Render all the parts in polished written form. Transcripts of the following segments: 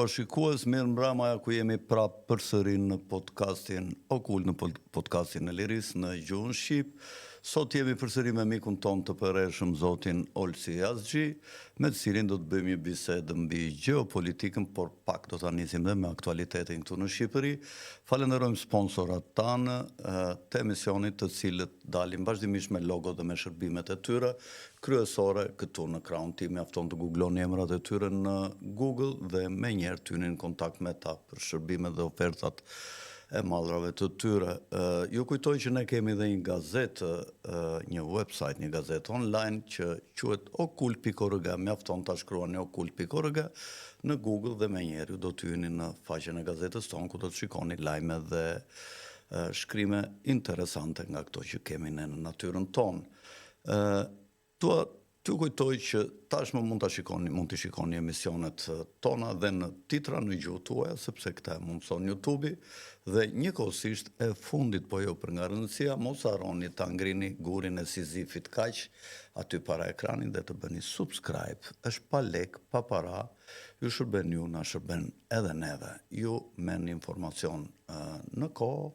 nderuar shikues, mirë mbrëma ku jemi prapë përsëri në podcastin Okult, në podcastin e Liris në gjuhën shqip. Sot jemi përsëri me mikun ton të përreshëm zotin Olsi Yazxhi, me të cilin do të bëjmë një bisedë mbi gjeopolitikën, por pak do ta nisim dhe me aktualitetin këtu në Shqipëri. Falenderojmë sponsorat tanë të emisionit, të cilët dalin vazhdimisht me logo dhe me shërbimet e tyre kryesore këtu në ekran. Ti mjafton të googloni emrat e tyre në Google dhe me njerë ty në kontakt me ta për shërbimet dhe ofertat e madrave të tyre. Ju kujtoj që ne kemi dhe një gazetë, një website, një gazetë online që quhet okult.org, mjafton ta shkruani okult.org në Google dhe me njerë ju do të hyni në faqen e gazetës tonë ku do të shikoni lajme dhe shkrime interesante nga këto që kemi ne në natyrën tonë. T'ju kujtoj që tashmë mund të shikoni emisionet tona dhe në titra në gjuhë tuaja, sepse këta e mundson YouTube-i, dhe njëkohësisht e fundit po jo për nga rëndësia, mos harroni ta ngrini gurin e Sizifit kaq aty para ekranin dhe të bëni subscribe. Është pa lek, pa para, ju shërben ju, na shërben edhe neve. Ju merrni informacion në kohë,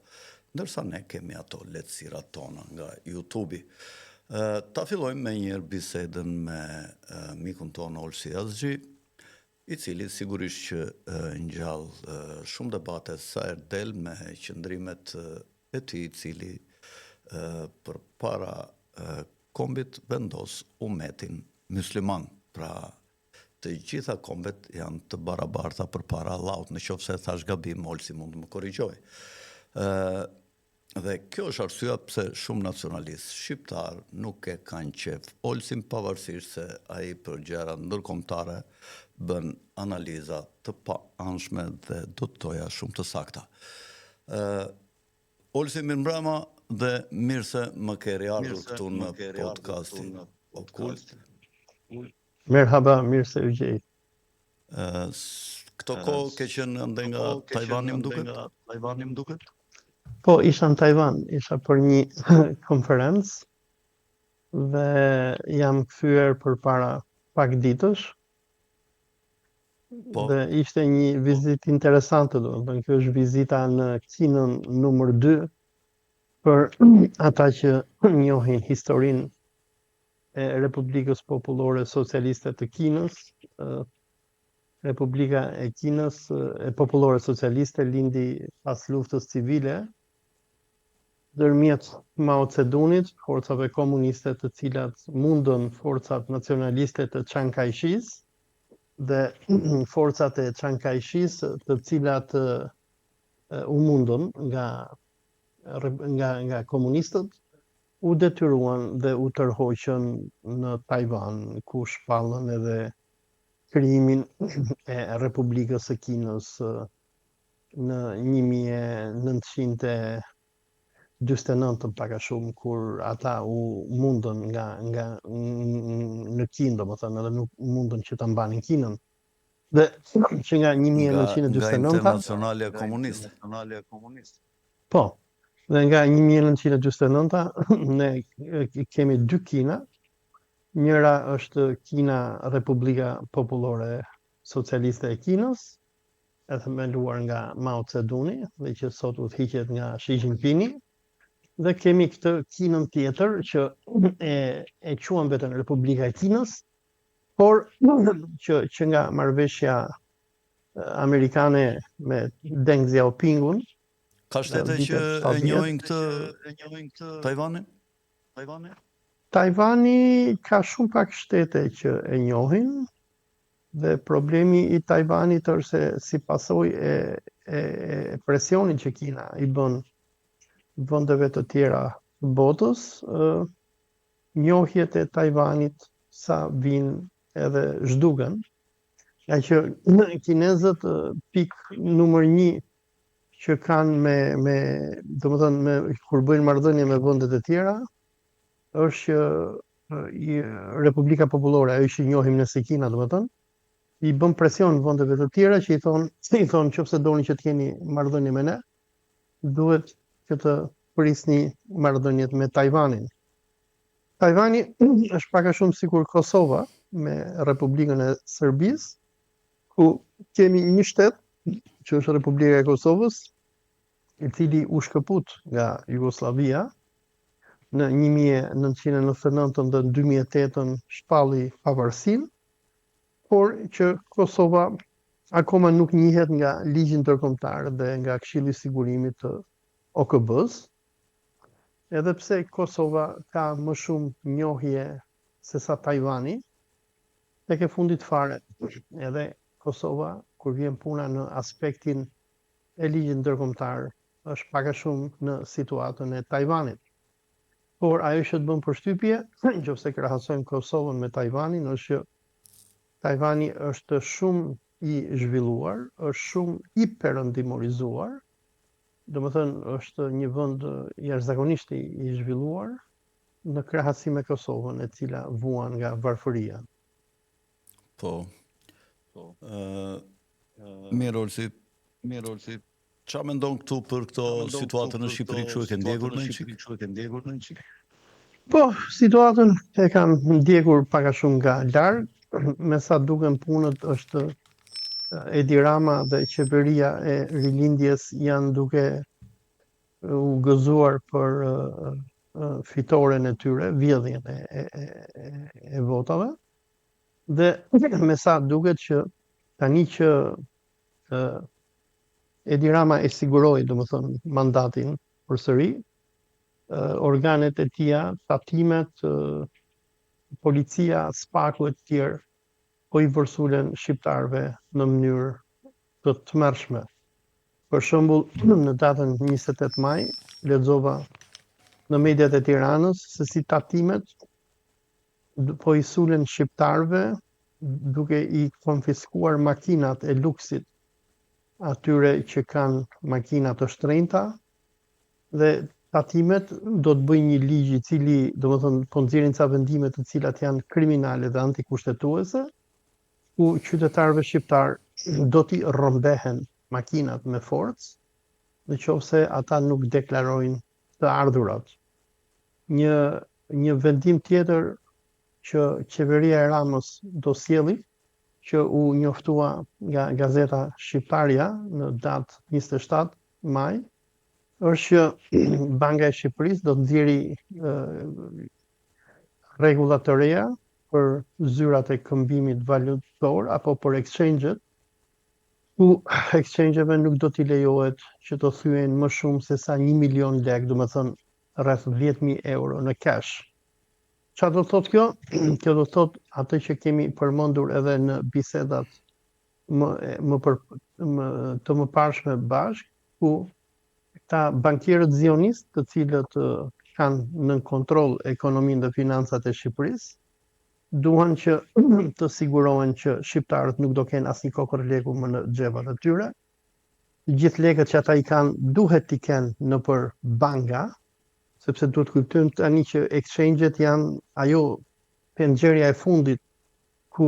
ndërsa ne kemi ato lehtësirat tona nga YouTube-i. Ta fillojmë me njërë bisedën me mikun tonë Olsi Yazxhi, i cili sigurisht që ngjall shumë debate sa herë del me qëndrimet e tij, i cili përpara kombit vendos umetin musliman. Pra të gjitha kombet janë të barabarta përpara Allahut, nëse thash gabim, Olsi mund të më korrigjoj. Dhe kjo është arsyeja pse shumë nacionalistë shqiptar nuk e kanë qef Olsin, pavarësisht se ai për gjëra ndërkombëtare bën analiza të paanshme dhe do të thoja shumë të sakta. Olsi, mirëmbrëma dhe mirë se më ke riardhur këtu në podcastin Okult. Merhaba, mirë se u gjej. Këto kohë ke qenë ende nga Tajvani më duket? Po, isha në Tajvan, isha për një konferencë dhe jam kthyer përpara pak ditësh. Po. Dhe ishte një vizitë interesante, domethënë kjo është vizita në Kinën numër 2 për ata që njohin historinë e Republikës Popullore Socialiste të Kinës. Republika e Kinës e Popullore Socialiste lindi pas luftës civile ndërmjet Mao Zedongit, forcave komuniste të cilat mundën forcat nacionaliste të Chiang Kai-shis dhe forcat e Chiang Kai-shis të cilat u mundën nga komunistët, u detyruan dhe u tërhoqën në Tajvan, ku shpallën edhe krijimin e Republikës së Kinës në 1949 pak a shumë, kur ata u mundën në Kinë, domethënë edhe nuk mundën që ta mbanin Kinën. Dhe që nga 1949 nga Internacionale Komuniste. Po. Dhe nga 1949 ne kemi dy Kina. Njëra është Kina Republika Popullore Socialiste e Kinës, e themeluar nga Mao Zedongi dhe që sot udhëhiqet nga Xi Jinpingi. Dhe kemi këtë Kinën tjetër që e quajnë vetëm Republika e Kinës, por që nga marrëveshja amerikane me Deng Xiaopingun. Ka shtete që e njohin këtë Tajvanin? Tajvani ka shumë pak shtete që e njohin, dhe problemi i Tajvanit është se si pasojë e presionit që Kina i bën vendeve të tjera të botës, njohjet e Tajvanit sa vinë edhe zhduken. Nga që kinezët pik numër 1 që kanë domethënë kur bëjnë marrëdhënie me vendet e tjera, është që Republika Popullore, ajo që njohim ne si Kina, domethënë, i bën presion vendeve të tjera që i thonë nëse doni që të keni marrëdhënie me ne, duhet që të prisni marrëdhëniet me Tajvanin. Tajvani është pak a shumë sikur Kosova me Republikën e Serbisë, ku kemi një shtet që është Republika e Kosovës, i cili u shkëput nga Jugoslavia në 1999 dhe 2008 shpalli pavarësinë, por që Kosova akoma nuk njihet nga ligji ndërkombëtar dhe nga Këshilli i Sigurimit të OKB-s, edhe pse Kosova ka më shumë njohje se sa Tajvani, tek e fundit fare, edhe Kosova, kur vjen puna në aspektin e ligjit ndërkombëtar, është pak a shumë në situatën e Tajvanit. Por ajo që të bën përshtypje, nëse krahasojmë Kosovën me Tajvanin, është që Tajvani është shumë i zhvilluar, është shumë i perëndimorizuar, domethënë është një vend jashtëzakonisht i zhvilluar në krahasim me Kosovën, e cila vuan nga varfëria. Po. Mirë, Olsi, qa mendon këtu për këto situatën në Shqipëri, kështu e ke ndjekur në qik? Po, situatën e kam ndjekur pak a shumë nga larg, me sa duken punët është Edi Rama dhe qeveria e rilindjes janë duke u gëzuar për fitoren e tyre, vjedhjen e votave, dhe me sa duket që tani që Edi Rama e siguroi, domethënë, mandatin përsëri, organet e tija, tatimet, policia, spaku e tjerë, po i vërsulen shqiptarëve në mënyrë të tmerrshme. Për shembull, në datën 28 maj, lexova në mediat e Tiranës se si tatimet po i sulen shqiptarëve duke i konfiskuar makinat e luksit atyre që kanë makina të shtrenjta, dhe tatimet do të bëjnë një ligj i cili, domethënë, po nxjerrin ca vendime të cilat janë kriminale dhe antikushtetuese, ku qytetarëve shqiptar do t'i rrëmbehen makinat me forcë, nëse ata nuk deklarojnë të ardhurat. Një vendim tjetër që qeveria e Ramës do sjelli, që u njoftua nga gazeta Shqiptarja në datë 27 maj, është që Banka e Shqipërisë do të nxjerrë rregulla të reja për zyrat e këmbimit valutor apo për exchange-et, ku exchange-eve nuk do t'i lejohet që të thyen më shumë se sa 1 milion lek, domethënë rreth 10.000 euro në cash. Çfarë do thotë kjo? Kjo do thotë atë që kemi përmendur edhe në bisedat të mëparshme bashkë, ku ta bankierët zionistë, të cilët kanë nën kontroll ekonominë dhe financat e Shqipërisë, duan që të sigurohen që shqiptarët nuk do kenë asnjë kokër leku më në xhepat e tyre. Gjithë lekët që ata i kanë duhet t'i kenë nëpër banka, sepse duhet kujtojmë tani që exchange-et janë ajo penxerja e fundit ku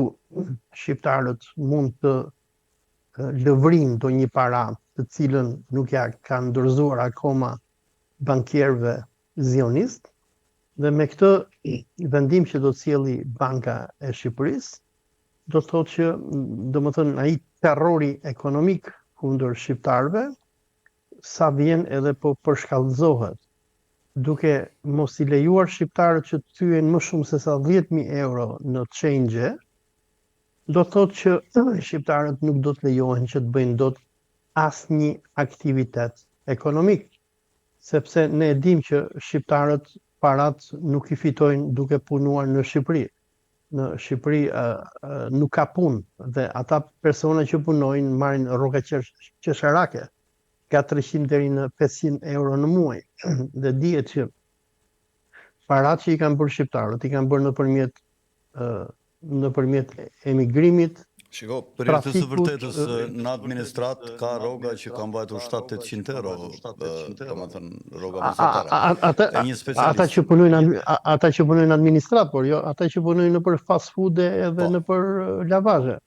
shqiptarët mund të lëvrin ndonjë para të cilën nuk ja kanë dorëzuar akoma bankierëve zionistë. Dhe me këtë vendim që do të sjellë Banka e Shqipërisë, do të thotë që, domethënë, ai terrori ekonomik kundër shqiptarëve sa vjen edhe po përshkallëzohet, duke mos i lejuar shqiptarët që të thyen më shumë se sa 10.000 euro në change, do të thotë që shqiptarët nuk do të lejohen që të bëjnë dot asnjë aktivitet ekonomik, sepse ne e dimë që shqiptarët parat nuk i fitojnë duke punuar në Shqipëri. Në Shqipëri nuk ka punë dhe ata persona që punojnë marrin rroga qesharake, nga 300 deri në 500 euro në muaj. Dhe dihet që parat që i kanë bërë shqiptarët, i kanë bërë nëpërmjet emigrimit. Shiko, për të së vërtetës, në administrat ka rroga që kanë mbajtur 700-800 euro, domethënë rroga mesatare. Ata që punojnë në administrat, por jo ata që punojnë nëpër fast food edhe nëpër lavazhe.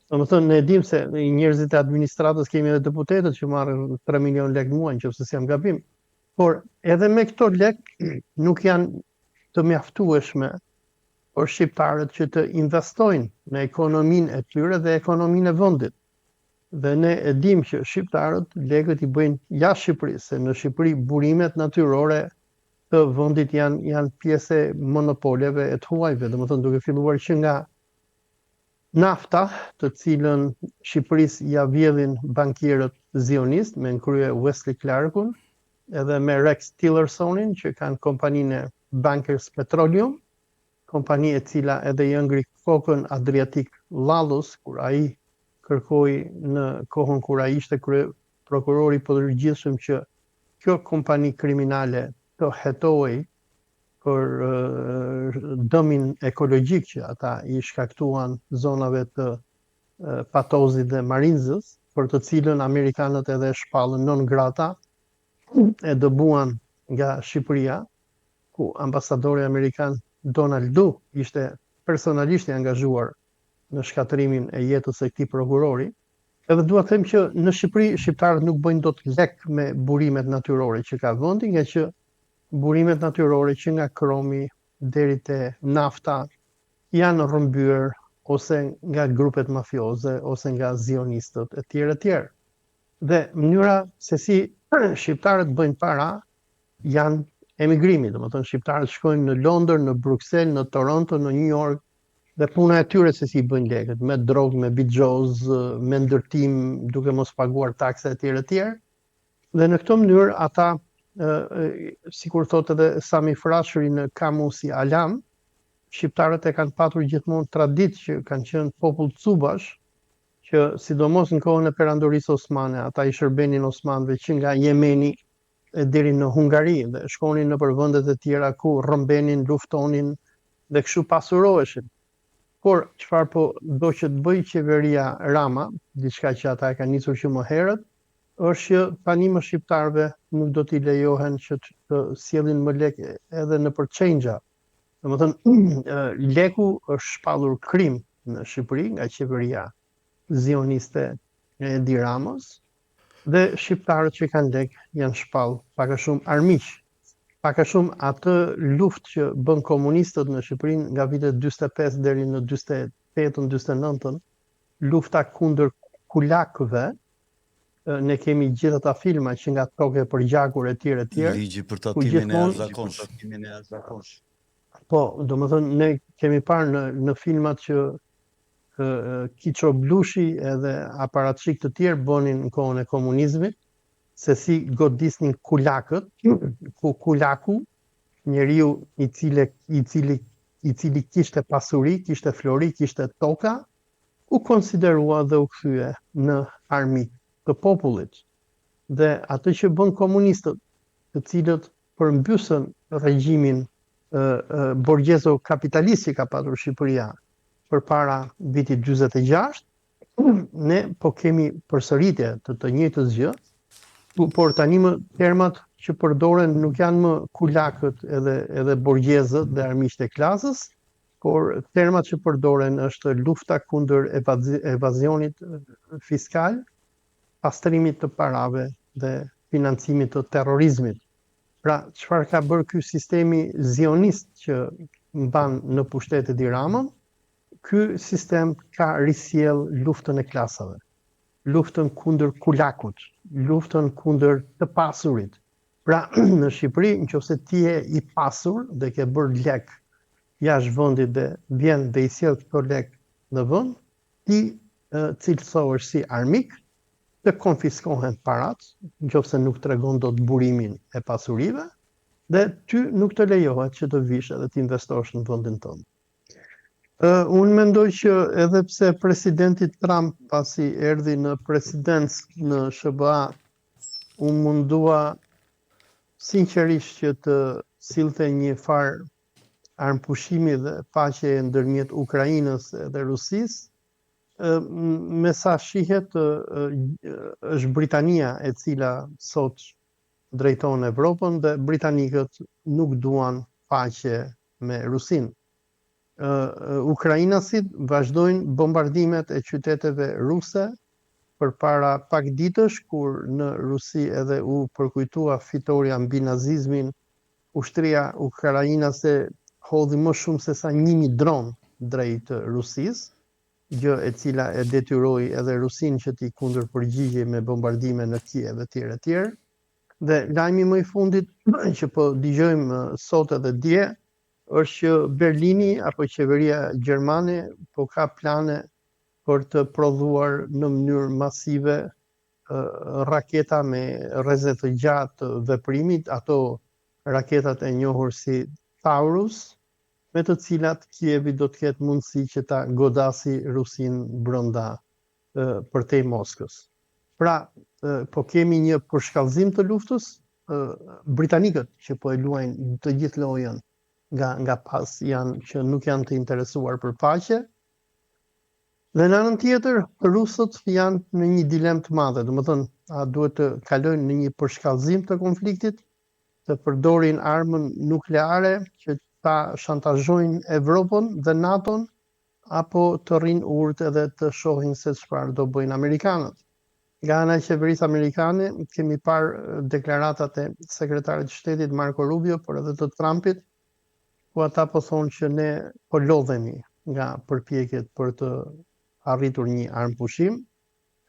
Domethënë ne dimë se njerëzit e administratës kemi edhe deputetët që marrin 3 milion lek në muaj, nëse s'jam gabim. Por edhe me këto lek nuk janë të mjaftueshme për shqiptarët që të investojnë në ekonominë e tyre dhe ekonominë e vendit. Dhe ne e dim që shqiptarët lekët i bëjnë jashtë Shqipërisë, se në Shqipëri burimet natyrore të vendit janë pjesë e monopoleve e të huajve, domethënë duke filluar që nga nafta, të cilën Shqipërisë ja vjedhin bankierët zionist me në krye Wesley Clarkun, edhe me Rex Tillersonin që kanë kompaninë Bankers Petroleum, kompani e cila edhe i ngri kokën Adriatic Lallus kur ai kërkoi në kohën kur ai ishte prokurori i përgjithshëm që kjo kompani kriminale të hetohej për dëmin ekologjik që ata i shkaktuan zonave të Patozit dhe Marinzës, për të cilën amerikanët edhe shpallën non grata e dëbuan nga Shqipëria, ku ambasadori amerikan Donald Du ishte personalisht i angazhuar në shkatërimin e jetës së këtij prokurori. Edhe dua të them që në Shqipëri shqiptarët nuk bëjnë dot lek me burimet natyrore që ka vendi, nga që burimet natyrore që nga kromi deri te nafta janë rrëmbyer ose nga grupet mafioze ose nga zionistët e tjerë. Dhe mënyra se si shqiptarët bëjnë para janë emigrimi, domethënë shqiptarët shkojnë në Londër, në Bruxelles, në Toronto, në New York, dhe puna e tyre se si bëjnë lekët, me drogë, me bigjoz, me ndërtim, duke mos paguar takse e tjerë. Dhe në këtë mënyrë ata, sikur thotë edhe Sami Frashëri në Kamusi Alam, shqiptarët e kanë patur gjithmonë traditë që kanë qenë popull cubash, që sidomos në kohën e perandorisë osmane, ata i shërbenin osmanëve që nga Jemeni deri në Hungari dhe shkonin në vendet e tjera ku rrëmbenin, luftonin dhe kështu pasuroheshin. Por çfarë po do që të bëjë qeveria Rama, diçka që ata e kanë nisur që më herët, është që tani më shqiptarëve nuk do t'i lejohen që të sjellin më lek edhe në përçengja. Domethënë leku është shpallur krim në Shqipëri nga qeveria zioniste e Edi Ramës, dhe shqiptarët që kanë lek janë shpall pak a shumë armiq. Pak a shumë atë luftë që bën komunistët në Shqipëri nga vitet 45 deri në 48-49, lufta kundër kulakëve, ne kemi gjithë ata filma që nga Toke për gjakur e tjerë. Ligji për tatimin e jashtëzakonshëm. Po, domethënë ne kemi parë në filmat që Kiço Blushi edhe aparatçik të tjerë bënin në kohën e komunizmit, se si godisnin kulakët, ku kulaku, njeriu i cili kishte pasuri, kishte flori, kishte toka, u konsiderua dhe u kthye në armik të popullit. Dhe atë që bën komunistët, të cilët përmbysën regjimin borgjezo-kapitalist që ka patur Shqipëria përpara vitit 46, ne po kemi përsëritje të njëjtës gjë. Por tani më termat që përdoren nuk janë më kulakët edhe borgjezët dhe armiqtë e klasës, por termat që përdoren është lufta kundër evazionit fiskal, pastrimit të parave dhe financimit të terrorizmit. Pra, çfarë ka bërë ky sistemi zionist që mban në pushtet Edi Ramën? Ky sistem ka risjell luftën e klasave, luftën kundër kulakut, luftën kundër të pasurit. Pra, në Shqipëri, nëse ti je i pasur dhe ke bërë lek jashtë vendit dhe vjen dhe i sjell këto lek në vend, ti cilësohesh si armik, të konfiskohen parat, nëse nuk tregon dot burimin e pasurive, dhe ty nuk të lejohet që të vish edhe të investosh në vendin tënd. Unë mendoj që edhe pse presidenti Trump pasi erdhi në presidencë në SBA, u mundua sinqerisht që të sillte një farë armpushimi dhe paqe ndërmjet Ukrainës dhe Rusisë, me sa shihet është Britania e cila sot drejton Evropën dhe britanikët nuk duan paqe me Rusinë. Ukrainasit vazhdojnë bombardimet e qyteteve ruse përpara pak ditësh, kur në Rusi edhe u përkujtua fitoria mbi nazizmin, ushtria ukrainase hodhi më shumë se sa 1000 dron drejt Rusisë, gjë e cila e detyroi edhe Rusinë që t'i kundërpërgjigjej me bombardime në Kiev etj etj. Dhe lajmi më i fundit që po dëgjojmë sot edhe dje është që Berlini apo qeveria gjermane po ka plane për të prodhuar në mënyrë masive raketa me rrezë të gjatë të veprimit, ato raketat e njohur si Taurus, me të cilat Kievi do të ketë mundësi që ta godasi Rusin brenda përtej Moskës. Pra, po kemi një përshkallëzim të luftës, britanikët që po e luajnë të gjithë lojën nga pas janë që nuk janë të interesuar për paqe. Dhe në anën tjetër, rusët janë në një dilemë të madhe, domethënë, a duhet të kalojnë në një përshkallëzim të konfliktit, të përdorin armën nukleare që ta shantazhojnë Evropën dhe NATO-n, apo të rrinë urt edhe të shohin se çfarë do bëjnë amerikanët. Nga ana e qeverisë amerikane kemi parë deklaratat e sekretarit të shtetit Marco Rubio, por edhe të Trumpit, ku ata po thonë që ne po lodhemi nga përpjekjet për të arritur një armëpushim.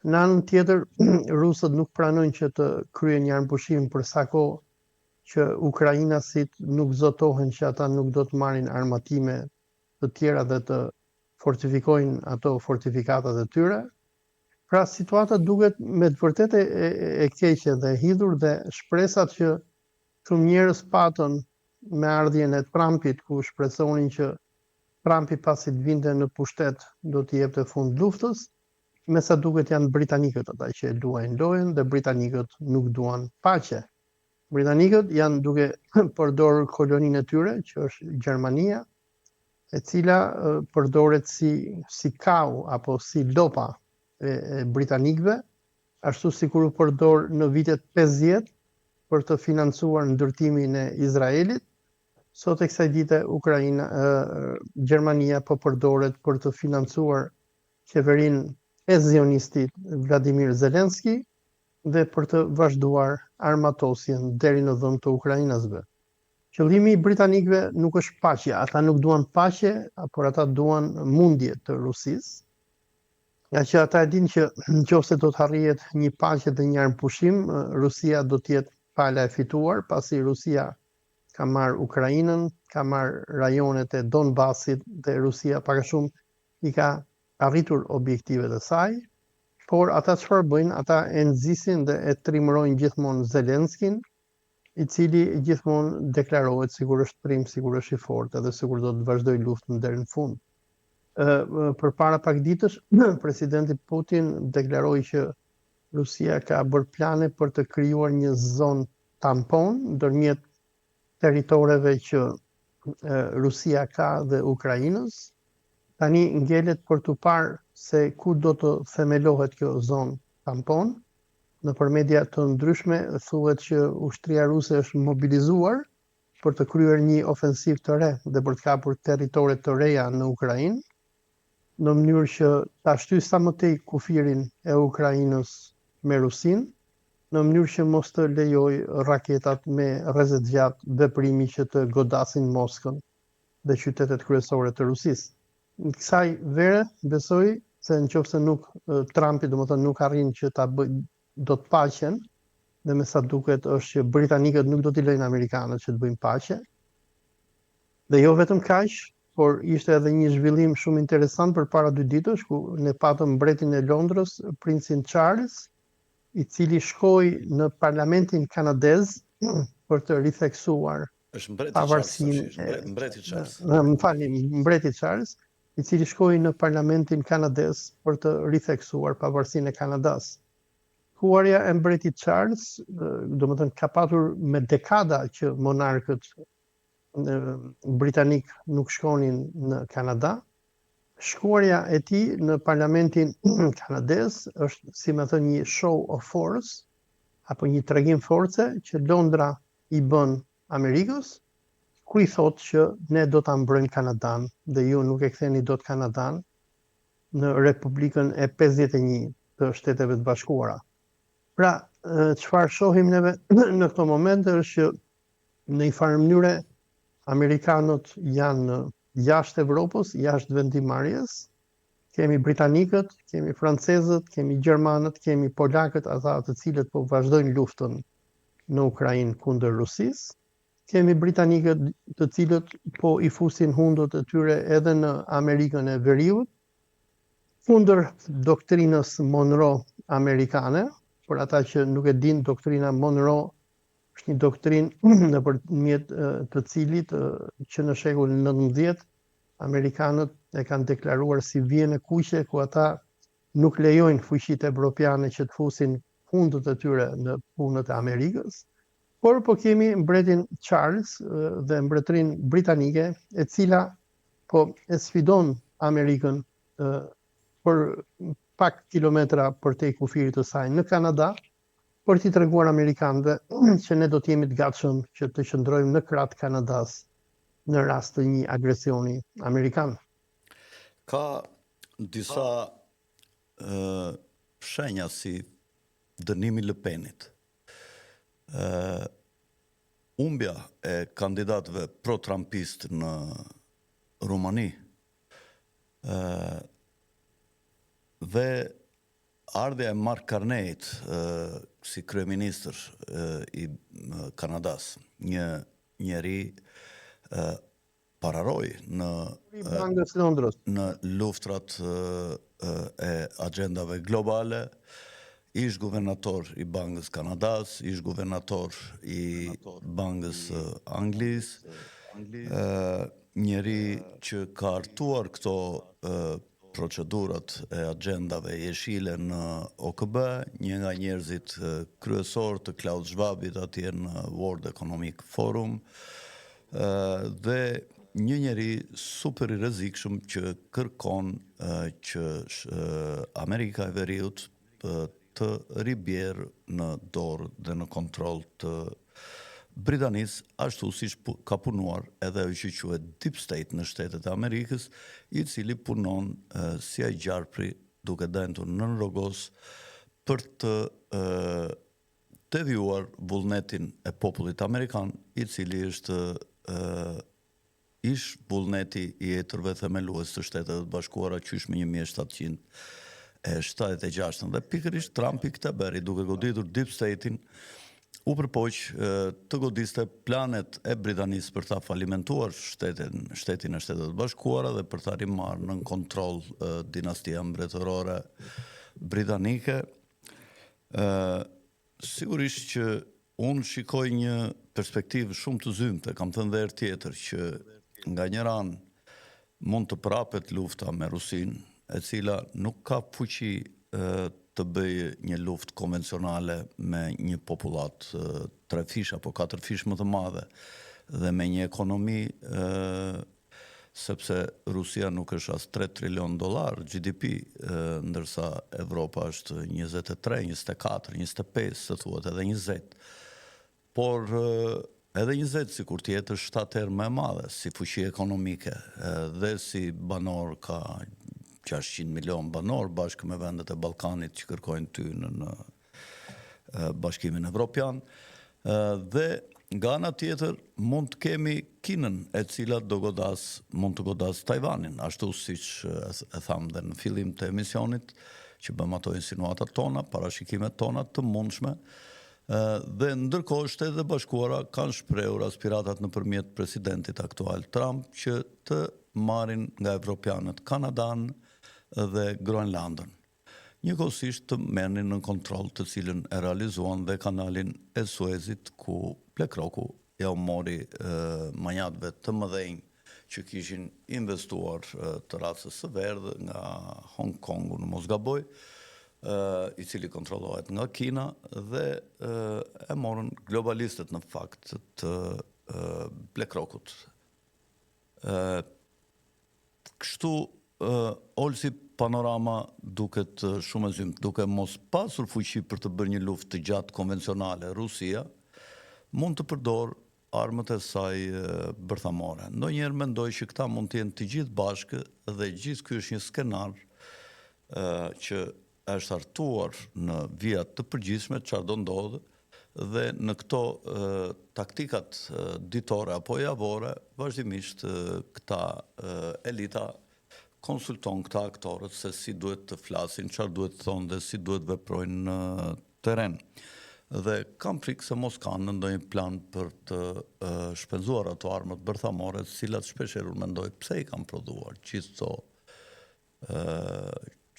Në anën tjetër, rusët nuk pranojnë që të kryen një armëpushim për sa kohë që ukrainasit nuk zotohen që ata nuk do të marrin armatime të tjera dhe të fortifikojnë ato fortifikatat e tyre. Pra situata duket me të vërtetë e keqe dhe e hidhur dhe shpresat që shumë njerëz patën me ardhjen e Trumpit, ku shpresonin që Trumpi pasi të vinte në pushtet do t'i jepte fund luftës, me sa duket janë britanikët ata që e luajnë lojën dhe britanikët nuk duan paqe. Britanikët janë duke përdorur koloninë e tyre, që është Gjermania, e cila përdoret si kau apo si lopa e britanikëve, ashtu sikur u përdor në vitet 50 për të financuar ndërtimin e Izraelit. Sot e kësaj dite Gjermania po përdoret për të financuar qeverinë e zionistit Vladimir Zelenski dhe për të vazhduar armatosjen deri në dhëm të ukrainasve. Qëllimi i britanikëve nuk është paqja, ata nuk duan paqe, por ata duan mundje të Rusisë. Nga që ata e dinë që nëse do të arrihet një paqe dhe një armëpushim, Rusia do të jetë pala e fituar, pasi Rusia ka marrë Ukrainën, ka marrë rajonet e Donbasit dhe Rusia pak a shumë i ka arritur objektivet e saj, por ata çfarë bëjnë? Ata e nxisin dhe e trimërojnë gjithmonë Zelenskin, i cili gjithmonë deklarohet sikur është prim, sikur është i fortë edhe sikur do të vazhdojë luftën deri në fund. Përpara pak ditësh, presidenti Putin deklaroi që Rusia ka bërë plane për të krijuar një zonë tampon ndërmjet territoreve që Rusia ka dhe Ukrainës. Tani ngelet për të parë se ku do të themelohet kjo zonë tampon. Nëpër media të ndryshme thuhet që ushtria ruse është mobilizuar për të kryer një ofensiv të re dhe për të kapur territore të reja në Ukrainë, në mënyrë që ta shtyjë sa më tej kufirin e Ukrainës me Rusinë, në mënyrë që mos të lejoj raketat me rrezë të gjatë veprimi që të godasin Moskën dhe qytetet kryesore të Rusisë. Në kësaj vere besoj se nëse nuk Trumpi domethënë nuk arrin që ta bëjë dot paqen, dhe me sa duket është që britanikët nuk do t'i lejnë amerikanët që të bëjnë paqe. Dhe jo vetëm kaq, por ishte edhe një zhvillim shumë interesant përpara 2 ditësh ku ne patëm mbretin e Londrës, princin Charles, i cili shkoi në parlamentin kanadez për të ritheksuar pavarësinë. Mbreti Charles, i cili shkoi në parlamentin kanadez për të ritheksuar pavarësinë e Kanadas. Huarja e mbretit Charles, domethënë ka patur me dekada që monarkët britanik nuk shkonin në Kanada. Shkuarja e tij në parlamentin kanadez është, si më thënë, një show of force apo një tregim force që Londra i bën Amerikës, ku i thotë që ne do ta mbrojmë Kanadan dhe ju nuk e ktheni dot Kanadan në Republikën e 51 të Shteteve të Bashkuara. Pra, çfarë shohim neve në këto momente është që në një farë mënyre amerikanët janë jashtë Evropës, jashtë vendimarrjes, kemi britanikët, kemi francezët, kemi gjermanët, kemi polakët, ata të cilët po vazhdojnë luftën në Ukrainë kundër Rusisë. Kemi britanikët të cilët po i fusin hundët e tyre edhe në Amerikën e Veriut, kundër doktrinës Monroe amerikane. Për ata që nuk e din, doktrina Monroe është një doktrinë nëpërmjet të cilit që në shekullin 19 amerikanët e kanë deklaruar si vjen e kuqe, ku ata nuk lejojnë fuqitë evropiane që të fusin hundët e tyre në punët e Amerikës. Por po kemi mbretin Charles dhe mbretërinë britanike, e cila po e sfidon Amerikën për pak kilometra përtej kufirit të saj në Kanada, për t'i treguar amerikanëve që ne do të jemi të gatshëm që të qëndrojmë në krah të Kanadas në rast të një agresioni amerikan. Ka disa shenja si dënimi Le Penit, humbja e kandidatëve pro-trumpist në Rumani, dhe ardhja e Mark Carneyt si kryeministër i Kanadas, një njeri pararoj në Bankës Londrës. në luftrat e agendave globale, ish guvernator i Bankës Kanadas, ish guvernator i Bankës Anglisë, njeri që ka hartuar këto procedurat e agendave jeshile në OKB, një nga njerëzit kryesor të Klaus Schwabit atje në World Economic Forum, dhe një njeri super i rrezikshëm që kërkon që Amerika e Veriut të ribjerë në dorë dhe në kontroll të Britanisë, ashtu siç ka punuar edhe ajo që quhet Deep State në Shtetet e Amerikës, i cili punon si ai gjarpri duke dendur nën rrogos për të devijuar vullnetin e popullit amerikan, i cili është ish vullneti i etërve themelues të Shtetet e Bashkuara qysh me 1776. Dhe pikërisht Trumpi këtë bëri duke goditur Deep State-in, u përpoq të godiste planet e Britanisë për ta falimentuar shtetin e Shtetet Bashkuara dhe për ta rimarrë nën kontroll dinastia mbretërore britanike. Sigurisht që unë shikoj një perspektivë shumë të zymte, kam thënë dhe herë tjetër që nga një ranë mund të prapet lufta me Rusinë, e cila nuk ka fuqi të bëjë një luftë konvencionale me një popullat 3 fish apo 4 fish më të madhe dhe me një ekonomi, sepse Rusia nuk është as $3 trilion GDP, ndërsa Evropa është 23, 24, 25, të thuhet edhe 20. Por edhe 20 sikur të jetë është 7 herë më e madhe si fuqi ekonomike dhe si banor ka 600 milion banor bashkë me vendet e Ballkanit që kërkojnë ty në Bashkimin Evropian. Dhe nga ana tjetër mund të kemi Kinën, e cila mund të godas Tajvanin, ashtu siç e tham dhe në fillim të emisionit, që bëm ato insinuatat tona, parashikimet tona të mundshme. Dhe ndërkohë Shtetet e Bashkuara kanë shprehur aspiratat nëpërmjet presidentit aktual Trump që të marrin nga evropianët Kanadan dhe Groenlandën. Njëkohësisht të merrnin në kontroll të cilën e realizuan dhe kanalin e Suezit, ku BlackRocku ja u mori manjatëve të mëdhenj që kishin investuar të racës së verdhë nga Hong Kongu, në mos gaboj, i cili kontrollohet nga Kina, dhe e morën globalistët në fakt të BlackRockut. Kështu Olsi, panorama duket shumë e zymt, duke mos pasur fuqi për të bërë një luftë të gjatë konvencionale. Rusia mund të përdor armët e saj bërthamore. Ndonjëherë mendoj që këta mund të jenë të gjithë bashkë dhe gjithë ky është një skenar që është hartuar në vijat të përgjithshme çfarë do ndodhë, dhe në këto taktikat ditore apo javore vazhdimisht këta elita konsulton këta aktorët se si duhet të flasin, çfarë duhet të thonë dhe si duhet veprojnë në teren. Dhe kam frikë se mos kanë ndonjë plan për të shpenzuar ato armët bërthamore, të cilat shpeshherë unë mendoj pse i kanë prodhuar gjithë këto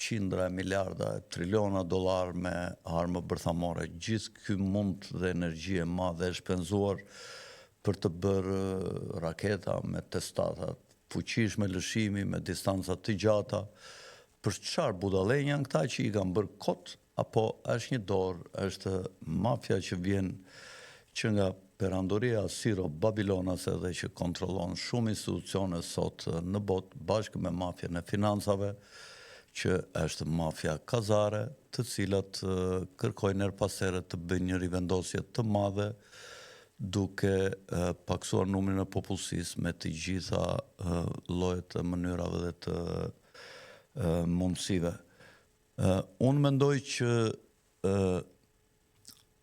qindra e miliarda, triliona dollar me armë bërthamore. Gjithë ky mund dhe energji e madhe e shpenzuar për të bërë raketa me testata fuqishme lëshimi, me distanca të gjata. Për çfarë budallënj janë këta që i kanë bërë kot, apo është një dorë, është mafia që vjen që nga perandoria Asiro-Babilonase dhe që kontrollon shumë institucione sot në botë bashkë me mafien e financave, që është mafia kazare, të cilat kërkojnë her pas here të bëjnë një rivendosje të madhe, duke paksuar numrin e popullsisë me të gjitha llojet e mënyrave dhe të mundësive. Unë mendoj që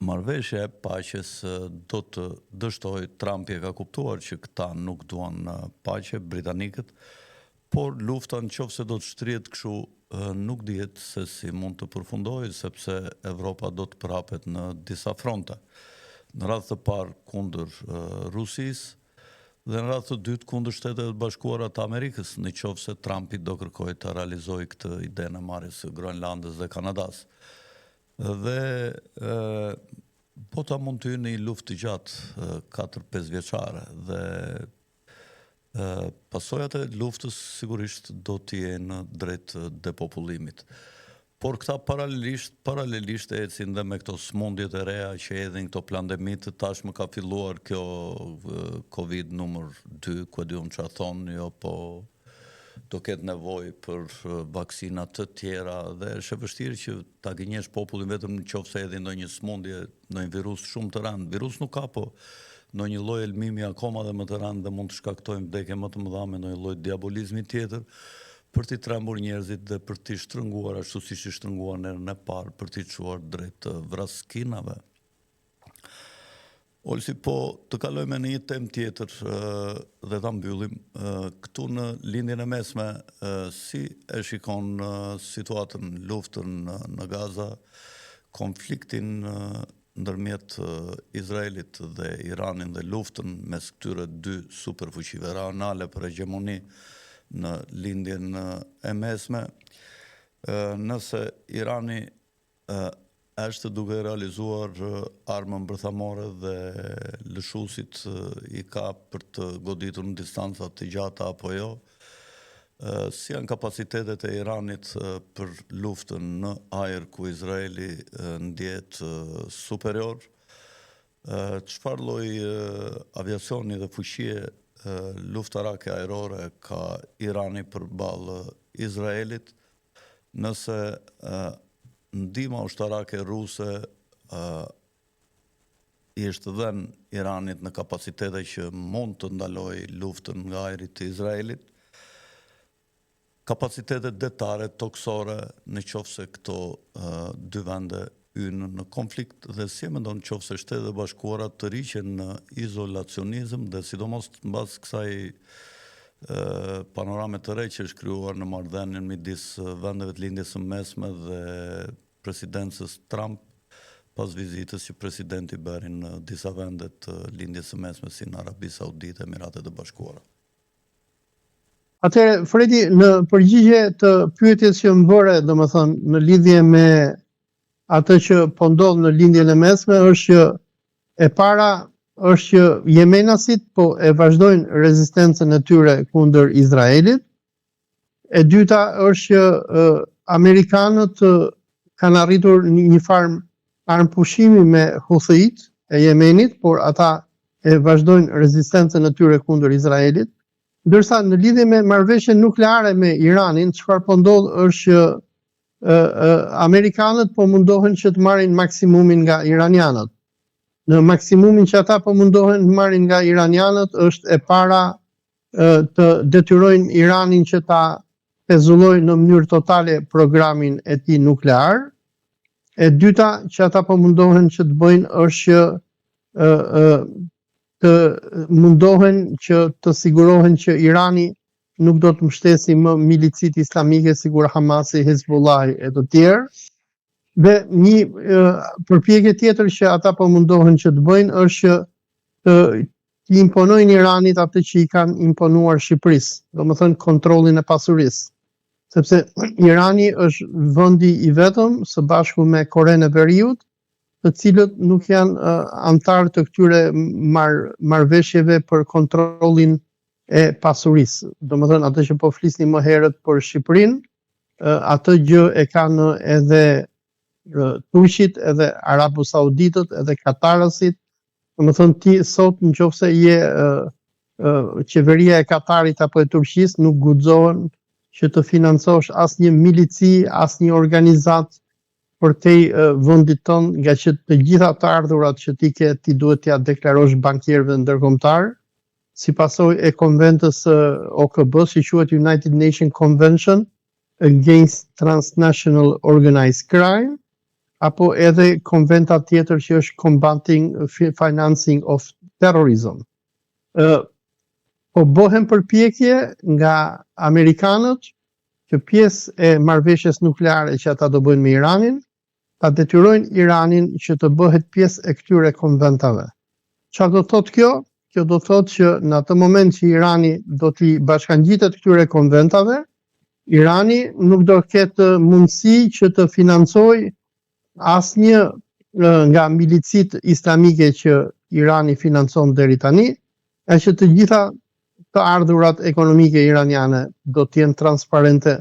marrëveshja e paqes do të dështojë. Trumpi e ka kuptuar që këta nuk duan paqe, britanikët, por lufta nëse do të shtrihet kështu nuk dihet se si mund të përfundojë, sepse Evropa do të prapet në disa fronte. Në radhë të parë kundër Rusisë dhe në radhë të dytë kundër Shtetet e Bashkuara të Amerikës, nëse Trumpi do kërkojë të realizojë këtë idenë e marrjes së Groenlandës dhe Kanadas. Dhe bota mund të hyjë në një luftë të gjatë 4-5 vjeçare dhe pasojat e luftës sigurisht do të jenë drejt depopullimit. Por këta paralelisht ecin dhe me këto smundjet e reja që edhin këto pandemitë, tashmë ka filluar kjo Covid numër 2, ku e diun çfarë thonë, jo, po do ketë nevojë për vaksina të tjera dhe është e vështirë që ta gënjesh popullin vetëm nëse edhin ndonjë smundje, ndonjë virus shumë të rënd. Virus nuk ka, po ndonjë lloj elmimi akoma dhe më të rënd dhe mund të shkaktojnë vdekje më të mëdha me ndonjë lloj diabolizmi tjetër, për t'i trembur njerëzit dhe për t'i shtrënguar ashtu siç i shtrënguar në herën e parë, për t'i çuar drejt vraskinave. Olsi, po të kalojmë në një temë tjetër dhe ta mbyllim. Këtu në lindjen e mesme, si e shikon situatën, luftën në Gaza, konfliktin ndërmjet Izraelit dhe Iranit dhe luftën mes këtyre dy superfuqive rajonale për hegemoni në lindjen e mesme, nëse Irani është duke realizuar armën bërthamore dhe lëshuesit i ka për të goditur në distanca të gjata apo jo, si janë kapacitetet e Iranit për luftën në ajër ku Izraeli ndjehet superior, çfarë lloj aviacioni dhe fuqie luftarake ajrore ka Irani përballë Izraelit, nëse ndihma ushtarake ruse i është dhënë Iranit në kapacitete që mund të ndalojë luftën nga ajri të Izraelit, kapacitetet detare toksore nëse këto dy vende hynë në konflikt dhe si e mendon nëse Shtetet e Bashkuara të riqen në izolacionizëm dhe sidomos mbas kësaj panorame të re që është krijuar në marrëdhënien midis vendeve të lindjes së mesme dhe presidencës Trump pas vizitës që presidenti bëri në disa vende të lindjes së mesme si në Arabi Saudite, Emiratet e Bashkuara. Atëherë, Fredi, në përgjigje të pyetjes që më bëre, domethënë në lidhje me atë që po ndodh në lindjen e mesme, është që e para është që jemenasit po e vazhdojnë rezistencën e tyre kundër Izraelit. E dyta është që amerikanët kanë arritur një farë armpushimi me Huthiit e Jemenit, por ata e vazhdojnë rezistencën e tyre kundër Izraelit. Ndërsa në lidhje me marrëveshjen nukleare me Iranin, çfarë po ndodh është që amerikanët po mundohen që të marrin maksimumin nga iranianët. Në maksimumin që ata po mundohen të marrin nga iranianët është e para të detyrojnë Iranin që ta pezullojë në mënyrë totale programin e tij nuklear. E dyta që ata po mundohen që të bëjnë është që të mundohen që të sigurohen që Irani nuk do të mbështesi më milicit islamike sikur Hamasi, Hezbollah e të tjerë. Dhe një përpjekje tjetër që ata po mundohen që të bëjnë është që të imponojnë Iranit atë që i kanë imponuar Shqipërisë, domethënë kontrollin e pasurisë. Sepse Irani është vendi i vetëm së bashku me Korenë e Veriut, të cilët nuk janë antarë të këtyre marrëveshjeve për kontrollin e pasurisë. Domethënë atë që po flisni më herët për Shqipërinë, atë gjë e kanë edhe Turqit, edhe Arabu Sauditët, edhe Katarësit. Domethënë ti sot nëse je qeveria e Katarit apo e Turqisë, nuk guxohen që të financosh asnjë milici, asnjë organizat për te vendit tënd, nga që të gjitha të ardhurat që ti duhet t'ia deklarosh bankierëve ndërkombëtar, si pasojë e konventës OKB-s, që quhet United Nations Convention Against Transnational Organized Crime, apo edhe konventa tjetër që është Combating Financing of Terrorism. Po bëhen përpjekje nga amerikanët që pjesë e marrëveshjes nukleare që ata do bëjnë me Iranin, ta detyrojnë Iranin që të bëhet pjesë e këtyre konventave. Çfarë do thotë kjo? Kjo do thotë që në atë moment që Irani do t'i bashkangjitet këtyre konventave, Irani nuk do ketë mundësi që të financojë asnjë nga milicit islamike që Irani financon deri tani, e që të gjitha të ardhurat ekonomike iraniane do të jenë transparente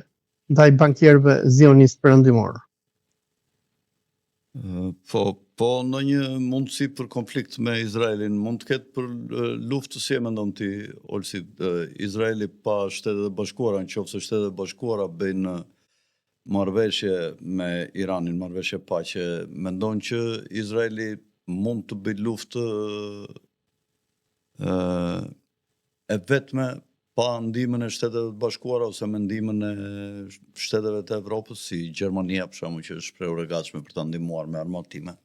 ndaj bankierëve zionist perëndimor. Po në një mundësi për konflikt me Izraelin, mund të ketë për luftë si e mendon ti, Olsi, Izraeli pa Shtetet e Bashkuara, nëse Shtetet e Bashkuara bëjnë marrëveshje me Iranin, marrëveshje paqe, mendon që Izraeli mund të bëjë luftë e vetme pa ndihmën e Shteteve të Bashkuara ose me ndihmën e shteteve të Evropës, si Gjermania për shembull, që është shprehur e gatshme për ta ndihmuar me armat time?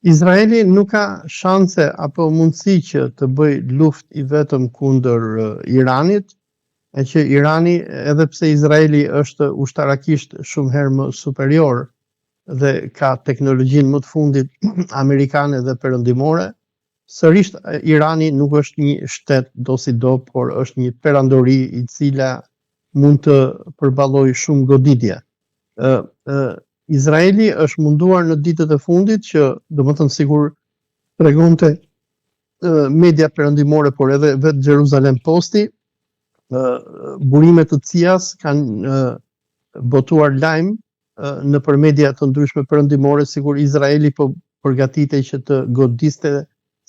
Izraeli nuk ka shanse apo mundësi që të bëj luftë i vetëm kundër Iranit, e që Irani, edhe pse Izraeli është ushtarakisht shumë herë më superior dhe ka teknologjinë më të fundit amerikane dhe perëndimore, sërish Irani nuk është një shtet do si do, por është një perandori i cila mund të përballojë shumë goditje. Izraeli është munduar në ditët e fundit që, domethënë sikur tregonte media perëndimore, por edhe vetë Jerusalem Posti, burimet të CIA-s kanë botuar lajm nëpër media të ndryshme perëndimore, sikur Izraeli po përgatitej që të godiste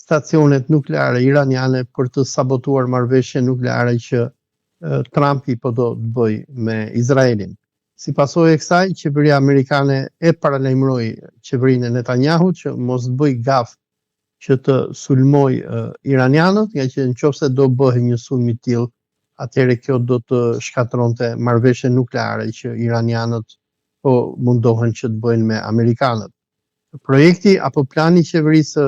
stacionet nukleare iraniane për të sabotuar marrëveshjen nukleare që Trumpi po do të bëjë me Izraelin. Si pasojë e kësaj, qeveria amerikane e paralajmëroi qeverinë e Netanyahut që mos bëj gaf që të sulmoj iranianët, nga që nëse do bëhej një sulm i tillë, atëherë kjo do të shkatronte marrëveshjen nukleare që iranianët po mundohen që të bëjnë me amerikanët. Projekti apo plani i qeverisë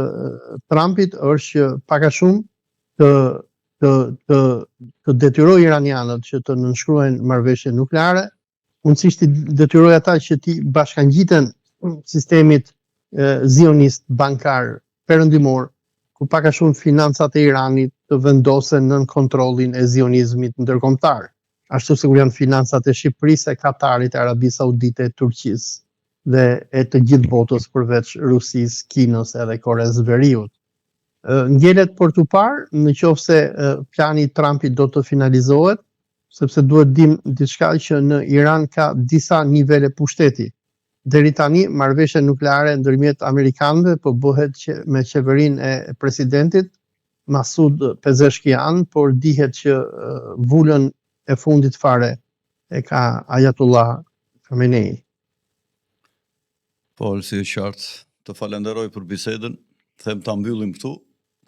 Trumpit është që pak a shumë të detyrojë iranianët që të nënshkruajnë marrëveshje nukleare, mundësisht i detyrojë ata që të bashkangjiten sistemit zionist bankar perëndimor, ku pak a shumë financat e Iranit të vendosen nën kontrollin e zionizmit ndërkombëtar, ashtu sikur janë financat e Shqipërisë, e Katarit, e Arabisë Saudite, e Turqisë dhe e të gjithë botës përveç Rusisë, Kinës edhe Koreas së Veriut. Ngelet për të parë, nëse plani i Trumpit do të finalizohet, sepse duhet dim diçka që në Iran ka disa nivele pushteti. Deri tani marrëveshja nukleare ndërmjet amerikanëve po bëhet me qeverinë e presidentit Masoud Pezeshkian, por dihet që vulën e fundit fare e ka Ayatollah Khamenei. Po, si e qartë, të falenderoj për bisedën, them ta mbyllim këtu,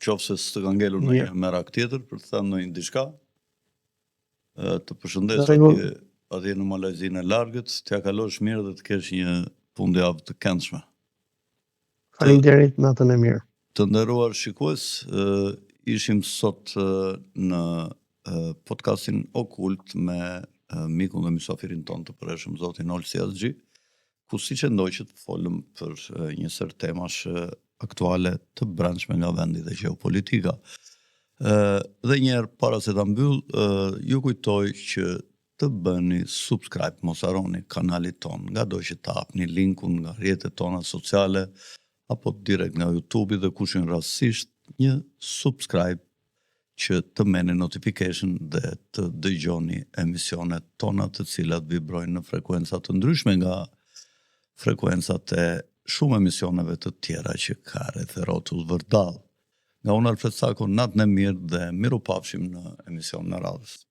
qofse s'të ka ngelur në një merak tjetër, për të thënë ndonjë diçka. Të përshëndes atje në Malajzinë e largët, t'ja kalosh mirë dhe të kesh një fundjavë të këndshme. Faleminderit, natën e mirë. Të nderuar shikues, ishim sot në podcastin Okult me mikun dhe mysafirin ton të përshëm zotin Olsi Azgji, ku si që ndoj që të folëm për një sër temash aktuale të brendshme nga vendi dhe geopolitika. Dhe njerë para se ta mbyll, ju kujtoj që të bëni subscribe, mos harroni kanalit ton, nga do që të hapni linkun nga rrjetet tona sociale, apo direkt nga YouTube dhe kushin rastësisht një subscribe që të meni notification dhe të dëgjoni emisionet tona të cilat vibrojnë në frekuencat të ndryshme nga frekuencat e shumë emisioneve të tjera që ka rreth rrotull vërdall. Nga unë Alfred Sako, natën e mirë dhe miru pafshim në emision në radhës.